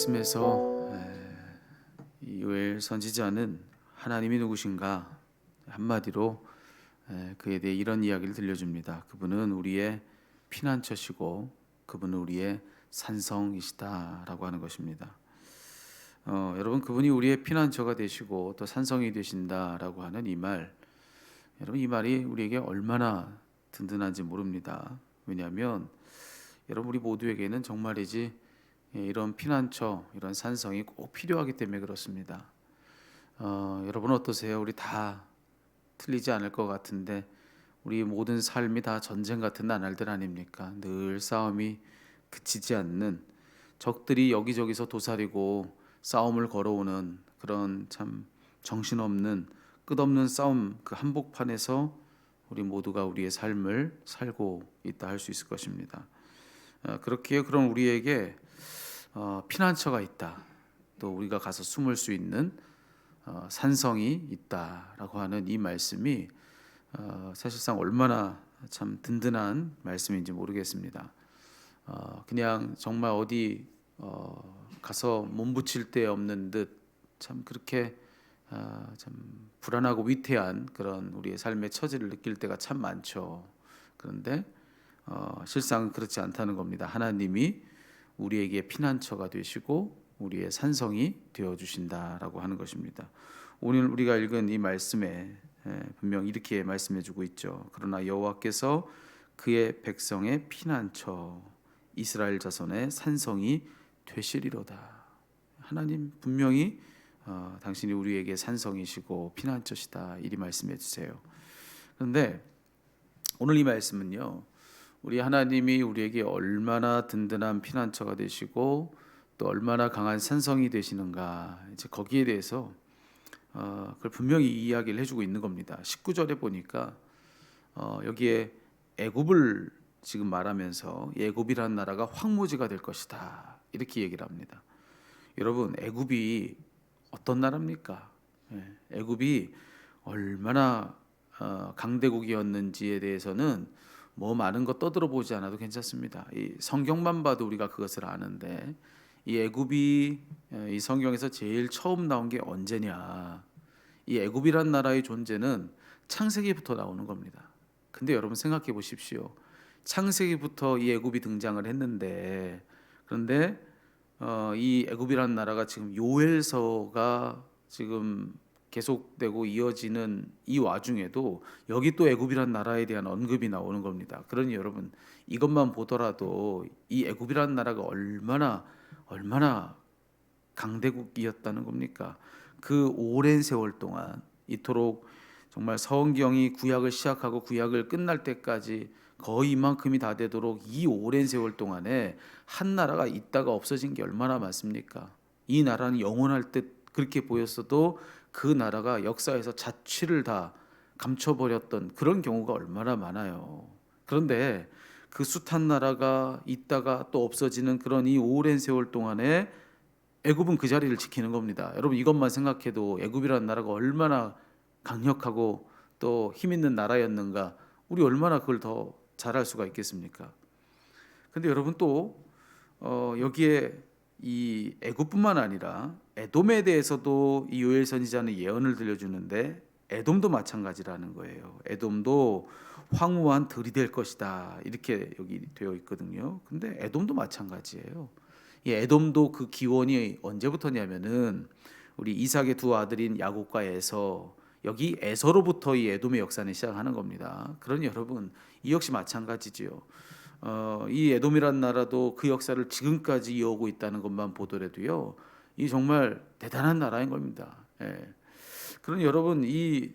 말씀에서 이 요엘 선지자는 하나님이 누구신가 한마디로 그에 대해 이런 이야기를 들려줍니다. 그분은 우리의 피난처시고 그분은 우리의 산성이시다라고 하는 것입니다. 여러분, 그분이 우리의 피난처가 되시고 또 산성이 되신다라고 하는 이 말, 여러분, 이 말이 우리에게 얼마나 든든한지 모릅니다. 왜냐하면 여러분, 우리 모두에게는 정말이지 이런 피난처, 이런 산성이 꼭 필요하기 때문에 그렇습니다. 여러분 어떠세요? 우리 다 틀리지 않을 것 같은데 우리 모든 삶이 다 전쟁 같은 나날들 아닙니까? 늘 싸움이 그치지 않는, 적들이 여기저기서 도사리고 싸움을 걸어오는 그런 참 정신없는 끝없는 싸움, 그 한복판에서 우리 모두가 우리의 삶을 살고 있다 할 수 있을 것입니다. 그렇기에 그런 우리에게 피난처가 있다, 또 우리가 가서 숨을 수 있는 산성이 있다라고 하는 이 말씀이 사실상 얼마나 참 든든한 말씀인지 모르겠습니다. 그냥 정말 어디 가서 몸붙일 데 없는 듯 참 그렇게 참 불안하고 위태한 그런 우리의 삶의 처지를 느낄 때가 참 많죠. 그런데 실상은 그렇지 않다는 겁니다. 하나님이 우리에게 피난처가 되시고 우리의 산성이 되어 주신다라고 하는 것입니다. 오늘 우리가 읽은 이 말씀에 분명 이렇게 말씀해 주고 있죠. 그러나 여호와께서 그의 백성의 피난처, 이스라엘 자손의 산성이 되시리로다. 하나님 분명히 당신이 우리에게 산성이시고 피난처시다, 이리 말씀해 주세요. 그런데 오늘 이 말씀은요, 우리 하나님이 우리에게 얼마나 든든한 피난처가 되시고 또 얼마나 강한 산성이 되시는가, 이제 거기에 대해서 그걸 분명히 이야기를 해주고 있는 겁니다. 19절에 보니까 여기에 애굽을 지금 말하면서 애굽이라는 나라가 황무지가 될 것이다, 이렇게 얘기를 합니다. 여러분, 애굽이 어떤 나라입니까? 애굽이 얼마나 강대국이었는지에 대해서는 뭐 많은 거 떠들어 보지 않아도 괜찮습니다. 이 성경만 봐도 우리가 그것을 아는데, 이 애굽이 이 성경에서 제일 처음 나온 게 언제냐? 이 애굽이란 나라의 존재는 창세기부터 나오는 겁니다. 근데 여러분 생각해 보십시오. 창세기부터 이 애굽이 등장을 했는데, 그런데 이 애굽이라는 나라가 지금 요엘서가 지금 계속되고 이어지는 이 와중에도 여기 또 애굽이라는 나라에 대한 언급이 나오는 겁니다. 그러니 여러분, 이것만 보더라도 이 애굽이라는 나라가 얼마나 강대국이었다는 겁니까? 그 오랜 세월 동안 이토록 정말 성경이 구약을 시작하고 구약을 끝날 때까지 거의 이만큼이 다 되도록 이 오랜 세월 동안에 한 나라가 있다가 없어진 게 얼마나 많습니까? 이 나라는 영원할 듯 그렇게 보였어도 그 나라가 역사에서 자취를 다 감춰버렸던 그런 경우가 얼마나 많아요. 그런데 그 숱한 나라가 있다가 또 없어지는 그런 이 오랜 세월 동안에 애굽은 그 자리를 지키는 겁니다. 여러분, 이것만 생각해도 애굽이라는 나라가 얼마나 강력하고 또 힘 있는 나라였는가, 우리 얼마나 그걸 더 잘할 수가 있겠습니까? 근데 여러분, 또 여기에 이 애굽뿐만 아니라 에돔에 대해서도 이 요엘 선지자는 예언을 들려주는데, 에돔도 마찬가지라는 거예요. 에돔도 황무한 들이 될 것이다, 이렇게 여기 되어 있거든요. 근데 에돔도 마찬가지예요. 이 에돔도 그 기원이 언제부터냐면은 우리 이삭의 두 아들인 야곱과 에서, 여기 에서로부터 이 에돔의 역사는 시작하는 겁니다. 그러니 여러분, 이 역시 마찬가지지요. 이 에돔이란 나라도 그 역사를 지금까지 이어오고 있다는 것만 보더라도요, 이 정말 대단한 나라인 겁니다. 그러니 여러분, 이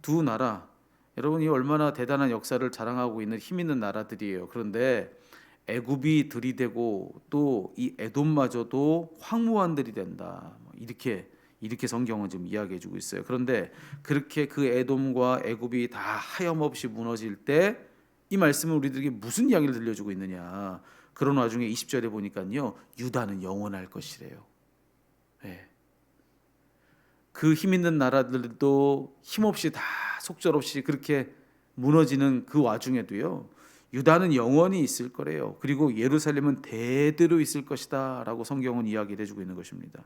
두 나라, 여러분이 얼마나 대단한 역사를 자랑하고 있는 힘 있는 나라들이에요. 그런데 애굽이 들이대고 또 이 에돔마저도 황무한 들이 된다, 이렇게 성경은 지금 이야기해주고 있어요. 그런데 그렇게 그 에돔과 애굽이 다 하염없이 무너질 때 이 말씀은 우리들에게 무슨 이야기를 들려주고 있느냐? 그런 와중에 20절에 보니까요, 유다는 영원할 것이래요. 그 힘 있는 나라들도 힘없이 다 속절없이 그렇게 무너지는 그 와중에도요, 유다는 영원히 있을 거래요. 그리고 예루살렘은 대대로 있을 것이다 라고 성경은 이야기를 해주고 있는 것입니다.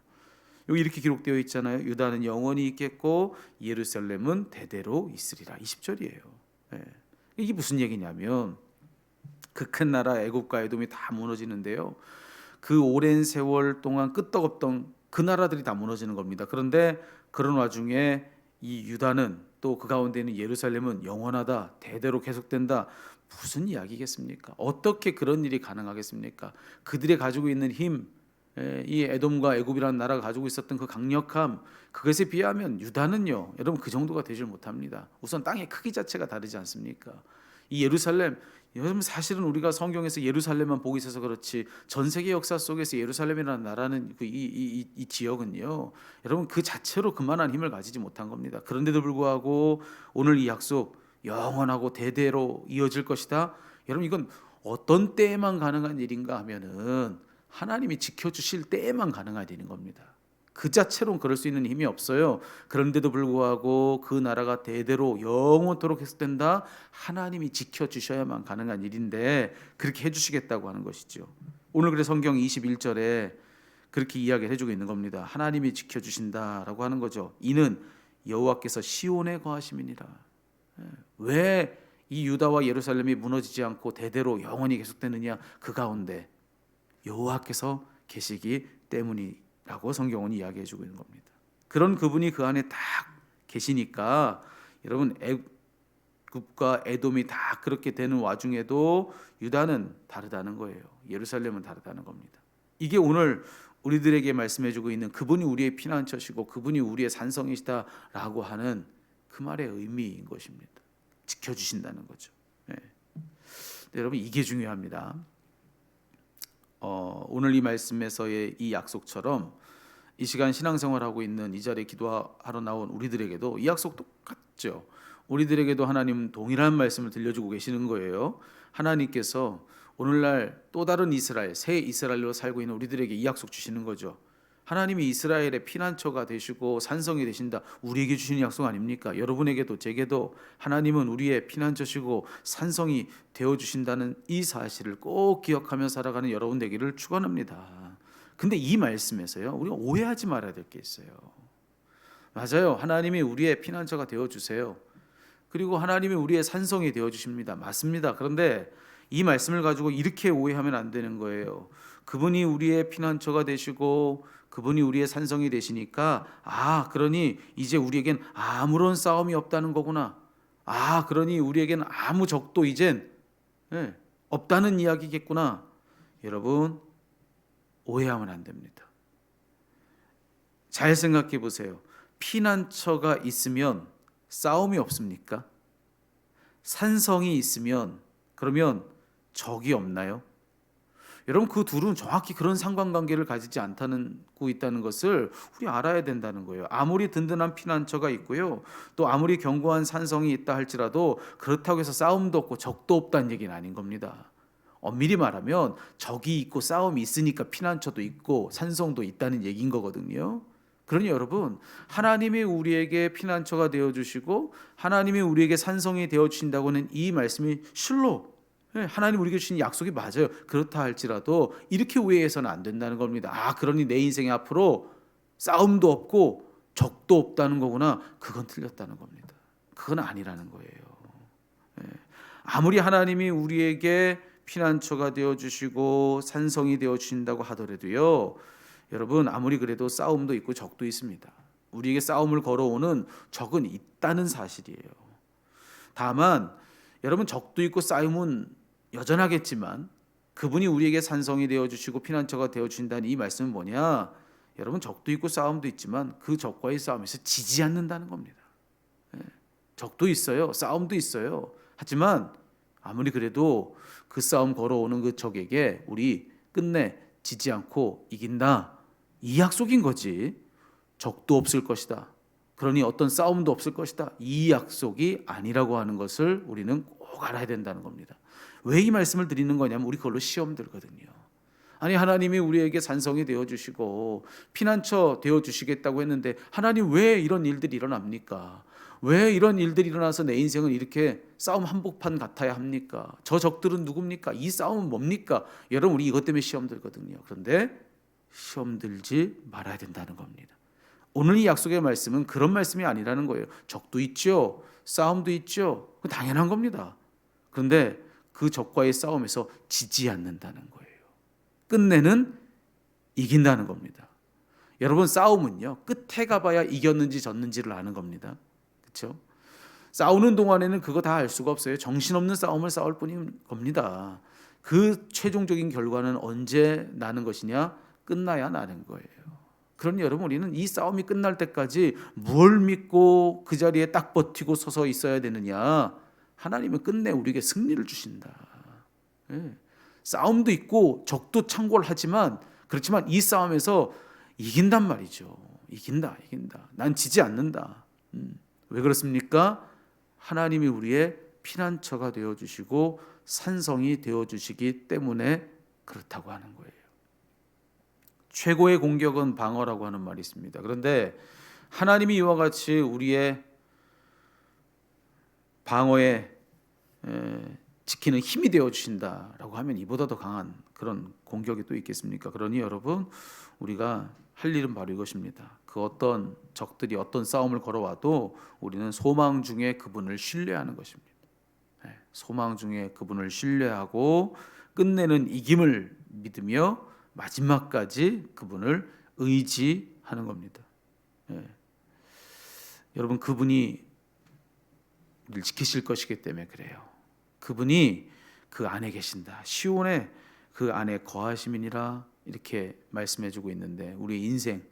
여기 이렇게 기록되어 있잖아요. 유다는 영원히 있겠고 예루살렘은 대대로 있으리라. 20절이에요. 이게 무슨 얘기냐면 그 큰 나라 애굽과 에돔이 다 무너지는데요. 그 오랜 세월 동안 끄떡없던 그 나라들이 다 무너지는 겁니다. 그런데 그런 와중에 이 유다는 또 그 가운데 있는 예루살렘은 영원하다, 대대로 계속된다. 무슨 이야기겠습니까? 어떻게 그런 일이 가능하겠습니까? 그들이 가지고 있는 힘, 이 에돔과 애굽이라는 나라가 가지고 있었던 그 강력함, 그것에 비하면 유다는요, 여러분 그 정도가 되질 못합니다. 우선 땅의 크기 자체가 다르지 않습니까? 이 예루살렘, 여러분 사실은 우리가 성경에서 예루살렘만 보고 있어서 그렇지 전 세계 역사 속에서 예루살렘이라는 나라는 이 지역은요, 여러분 그 자체로 그만한 힘을 가지지 못한 겁니다. 그런데도 불구하고 오늘 이 약속 영원하고 대대로 이어질 것이다. 여러분 이건 어떤 때에만 가능한 일인가 하면은 하나님이 지켜주실 때에만 가능한 일인 겁니다. 그 자체로는 그럴 수 있는 힘이 없어요. 그런데도 불구하고 그 나라가 대대로 영원토록 계속된다. 하나님이 지켜주셔야만 가능한 일인데 그렇게 해주시겠다고 하는 것이죠. 오늘 그래서 성경 21절에 그렇게 이야기를 해주고 있는 겁니다. 하나님이 지켜주신다라고 하는 거죠. 이는 여호와께서 시온에 거하심이니라. 왜 이 유다와 예루살렘이 무너지지 않고 대대로 영원히 계속되느냐? 그 가운데 여호와께서 계시기 때문이라고 성경은 이야기해주고 있는 겁니다. 그런 그분이 그 안에 딱 계시니까 여러분 애굽과 에돔이 다 그렇게 되는 와중에도 유다는 다르다는 거예요. 예루살렘은 다르다는 겁니다. 이게 오늘 우리들에게 말씀해주고 있는 그분이 우리의 피난처시고 그분이 우리의 산성이시다라고 하는 그 말의 의미인 것입니다. 지켜주신다는 거죠. 여러분 이게 중요합니다. 오늘 이 말씀에서의 이 약속처럼 이 시간 신앙생활하고 있는 이 자리에 기도하러 나온 우리들에게도 이 약속 똑같죠. 우리들에게도 하나님은 동일한 말씀을 들려주고 계시는 거예요. 하나님께서 오늘날 또 다른 이스라엘, 새 이스라엘로 살고 있는 우리들에게 이 약속 주시는 거죠. 하나님이 이스라엘의 피난처가 되시고 산성이 되신다. 우리에게 주시는 약속 아닙니까? 여러분에게도 제게도 하나님은 우리의 피난처시고 산성이 되어주신다는 이 사실을 꼭 기억하며 살아가는 여러분 되기를 축원합니다. 근데 이 말씀에서요, 우리가 오해하지 말아야 될 게 있어요. 맞아요. 하나님이 우리의 피난처가 되어주세요. 그리고 하나님이 우리의 산성이 되어주십니다. 맞습니다. 그런데 이 말씀을 가지고 이렇게 오해하면 안 되는 거예요. 그분이 우리의 피난처가 되시고 그분이 우리의 산성이 되시니까 그러니 이제 우리에겐 아무런 싸움이 없다는 거구나. 그러니 우리에겐 아무 적도 이젠 없다는 이야기겠구나. 여러분 오해하면 안 됩니다. 잘 생각해 보세요. 피난처가 있으면 싸움이 없습니까? 산성이 있으면 그러면 적이 없나요? 여러분 그 둘은 정확히 그런 상관관계를 가지지 않고 있다는 것을 우리 알아야 된다는 거예요. 아무리 든든한 피난처가 있고요, 또 아무리 견고한 산성이 있다 할지라도 그렇다고 해서 싸움도 없고 적도 없다는 얘기는 아닌 겁니다. 엄밀히 말하면 적이 있고 싸움이 있으니까 피난처도 있고 산성도 있다는 얘기인 거거든요. 그러니 여러분 하나님이 우리에게 피난처가 되어주시고 하나님이 우리에게 산성이 되어주신다고는 이 말씀이 실로 하나님 우리에게 주신 약속이 맞아요. 그렇다 할지라도 이렇게 오해해서는 안 된다는 겁니다. 그러니 내 인생에 앞으로 싸움도 없고 적도 없다는 거구나. 그건 틀렸다는 겁니다. 그건 아니라는 거예요. 아무리 하나님이 우리에게 피난처가 되어주시고 산성이 되어주신다고 하더라도요, 여러분 아무리 그래도 싸움도 있고 적도 있습니다. 우리에게 싸움을 걸어오는 적은 있다는 사실이에요. 다만 여러분 적도 있고 싸움은 여전하겠지만 그분이 우리에게 산성이 되어주시고 피난처가 되어주신다는 이 말씀은 뭐냐? 여러분 적도 있고 싸움도 있지만 그 적과의 싸움에서 지지 않는다는 겁니다. 적도 있어요. 싸움도 있어요. 하지만 아무리 그래도 그 싸움 걸어오는 그 적에게 우리 끝내 지지 않고 이긴다. 이 약속인 거지. 적도 없을 것이다. 그러니 어떤 싸움도 없을 것이다. 이 약속이 아니라고 하는 것을 우리는 꼭 알아야 된다는 겁니다. 왜 이 말씀을 드리는 거냐면 우리 그걸로 시험 들거든요. 아니 하나님이 우리에게 산성이 되어주시고 피난처 되어주시겠다고 했는데 하나님 왜 이런 일들이 일어납니까? 왜 이런 일들이 일어나서 내 인생은 이렇게 싸움 한복판 같아야 합니까? 저 적들은 누굽니까? 이 싸움은 뭡니까? 여러분, 우리 이것 때문에 시험 들거든요. 그런데 시험 들지 말아야 된다는 겁니다. 오늘 이 약속의 말씀은 그런 말씀이 아니라는 거예요. 적도 있죠. 싸움도 있죠. 그건 당연한 겁니다. 그런데 그 적과의 싸움에서 지지 않는다는 거예요. 끝내는 이긴다는 겁니다. 여러분, 싸움은요, 끝에 가봐야 이겼는지 졌는지를 아는 겁니다. 그렇죠? 싸우는 동안에는 그거 다 알 수가 없어요. 정신없는 싸움을 싸울 뿐인 겁니다. 그 최종적인 결과는 언제 나는 것이냐? 끝나야 나는 거예요. 그러니 여러분, 우리는 이 싸움이 끝날 때까지 뭘 믿고 그 자리에 딱 버티고 서서 있어야 되느냐? 하나님은 끝내 우리에게 승리를 주신다. 예. 싸움도 있고 적도 창궐 하지만, 그렇지만 이 싸움에서 이긴단 말이죠. 이긴다. 난 지지 않는다. 왜 그렇습니까? 하나님이 우리의 피난처가 되어주시고 산성이 되어주시기 때문에 그렇다고 하는 거예요. 최고의 공격은 방어라고 하는 말이 있습니다. 그런데 하나님이 이와 같이 우리의 방어에 지키는 힘이 되어주신다라고 하면 이보다 더 강한 그런 공격이 또 있겠습니까? 그러니 여러분, 우리가 할 일은 바로 이것입니다. 그 어떤 적들이 어떤 싸움을 걸어와도 우리는 소망 중에 그분을 신뢰하는 것입니다. 소망 중에 그분을 신뢰하고 끝내는 이김을 믿으며 마지막까지 그분을 의지하는 겁니다. 여러분, 그분이 우리를 지키실 것이기 때문에 그래요. 그분이 그 안에 계신다. 시온에 그 안에 거하심이니라, 이렇게 말씀해주고 있는데, 우리의 인생,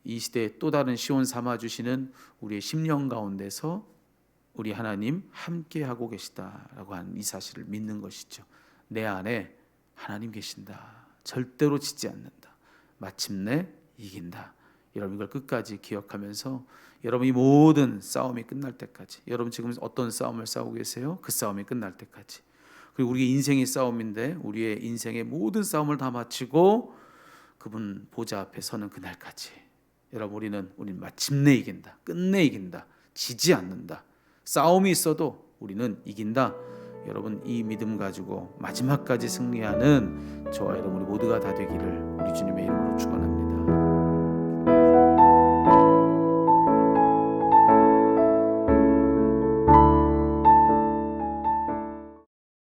이 시대에 또 다른 시온 삼아주시는 우리의 심령 가운데서 우리 하나님 함께하고 계시다라고 하는 이 사실을 믿는 것이죠. 내 안에 하나님 계신다. 절대로 지지 않는다. 마침내 이긴다. 여러분, 이걸 끝까지 기억하면서 여러분, 이 모든 싸움이 끝날 때까지, 여러분 지금 어떤 싸움을 싸우고 계세요? 그 싸움이 끝날 때까지. 그리고 우리 인생이 싸움인데 우리의 인생의 모든 싸움을 다 마치고 그분 보좌 앞에 서는 그날까지, 여러분, 우리는 마침내 이긴다. 끝내 이긴다. 지지 않는다. 싸움이 있어도 우리는 이긴다. 여러분, 이 믿음 가지고 마지막까지 승리하는 저와 여러분 모두가 다 되기를 우리 주님의 이름으로 축원합니다.